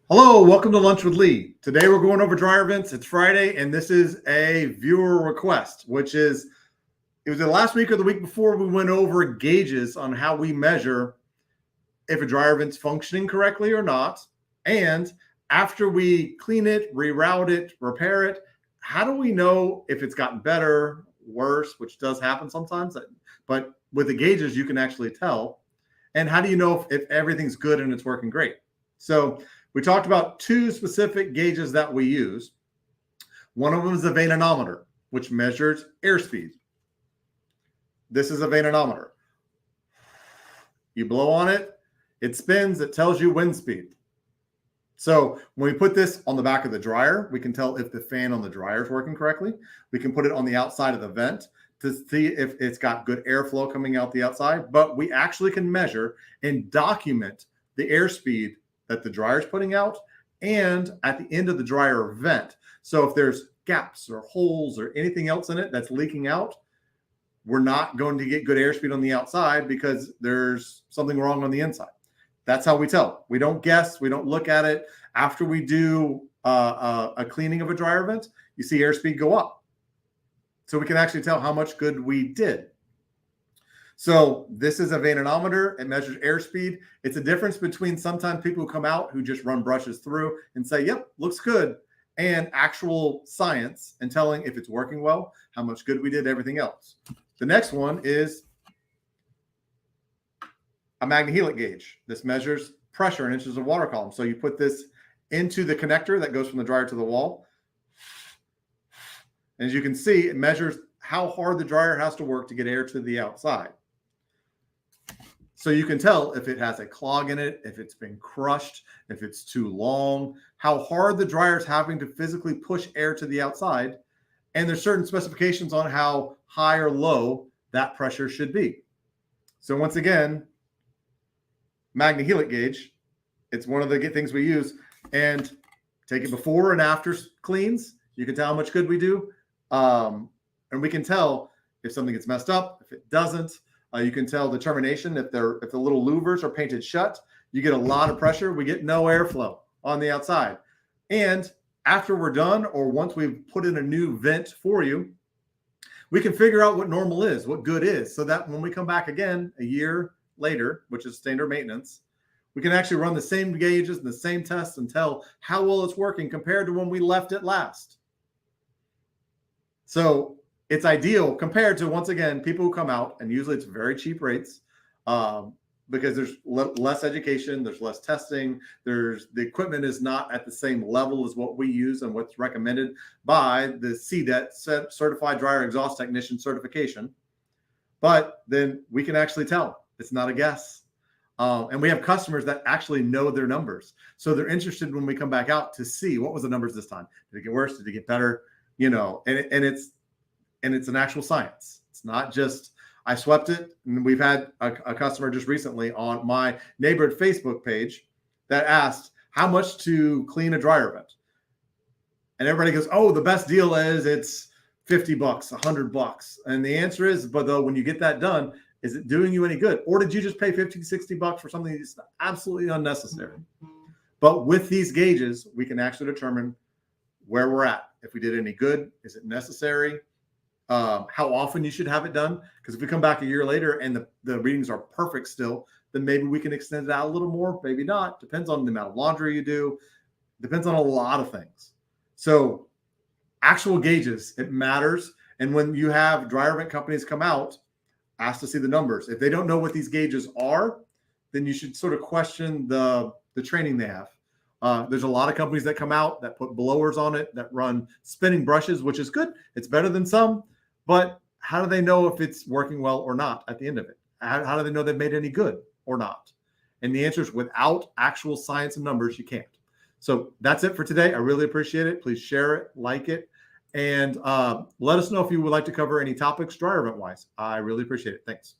Hello, welcome to Lunch with Lee. Today we're going over dryer vents. It's Friday, and this is a viewer request, it was the last week or the week before we went over gauges on how we measure if a dryer vent's functioning correctly or not. And after we clean it, reroute it, repair it, how do we know if it's gotten better, worse, which does happen sometimes, but with the gauges, you can actually tell. And how do you know if everything's good and it's working great? So we talked about two specific gauges that we use. One of them is a vanometer, which measures airspeed. This is a vanometer. You blow on it, it spins, it tells you wind speed. So when we put this on the back of the dryer, we can tell if the fan on the dryer is working correctly. We can put it on the outside of the vent to see if it's got good airflow coming out the outside, but we actually can measure and document the airspeed that the dryer is putting out and at the end of the dryer vent. So if there's gaps or holes or anything else in it that's leaking out, we're not going to get good airspeed on the outside because there's something wrong on the inside. That's how we tell. We don't guess. We don't look at it. After we do a cleaning of a dryer vent, you see airspeed go up. So we can actually tell how much good we did. So this is a vanometer. It measures airspeed. It's a difference between sometimes people who come out who just run brushes through and say, yep, looks good, and actual science and telling if it's working well, how much good we did, everything else. The next one is a Magnehelic gauge. This measures pressure in inches of water column. So you put this into the connector that goes from the dryer to the wall. And as you can see, it measures how hard the dryer has to work to get air to the outside. So you can tell if it has a clog in it, if it's been crushed, if it's too long, how hard the dryer is having to physically push air to the outside. And there's certain specifications on how high or low that pressure should be. So once again, Magnehelic gauge, it's one of the things we use. And take it before and after cleans. You can tell how much good we do. And we can tell if something gets messed up, if it doesn't. You can tell the termination if the little louvers are painted shut. You get a lot of pressure. We get no airflow on the outside. And after we're done, or once we've put in a new vent for you, we can figure out what normal is, what good is, so that when we come back again a year later, which is standard maintenance, we can actually run the same gauges and the same tests and tell how well it's working compared to when we left it last. So it's ideal compared to, once again, people who come out, and usually it's very cheap rates because there's less education, there's less testing, the equipment is not at the same level as what we use and what's recommended by the CDET, Certified Dryer Exhaust Technician certification. But then we can actually tell. It's not a guess. And we have customers that actually know their numbers. So they're interested when we come back out to see what was the numbers this time. Did it get worse? Did it get better? You know, and it's an actual science. It's not just I swept it. And we've had a customer just recently on my neighborhood Facebook page that asked how much to clean a dryer vent. And everybody goes, oh, the best deal is it's $50, $100. And the answer is, but though, when you get that done, is it doing you any good? Or did you just pay $50 to $60 for something that's absolutely unnecessary? But with these gauges, we can actually determine where we're at. If we did any good, is it necessary? How often you should have it done? Because if we come back a year later and the readings are perfect still, then maybe we can extend it out a little more, maybe not. Depends on the amount of laundry you do. Depends on a lot of things. So actual gauges, it matters. And when you have dryer vent companies come out, ask to see the numbers. If they don't know what these gauges are, then you should sort of question the training they have. There's a lot of companies that come out that put blowers on it, that run spinning brushes, which is good. It's better than some, but how do they know if it's working well or not at the end of it? How do they know they've made any good or not? And the answer is, without actual science and numbers, you can't. So that's it for today. I really appreciate it. Please share it, like it, and let us know if you would like to cover any topics dryer vent wise. I really appreciate it. Thanks.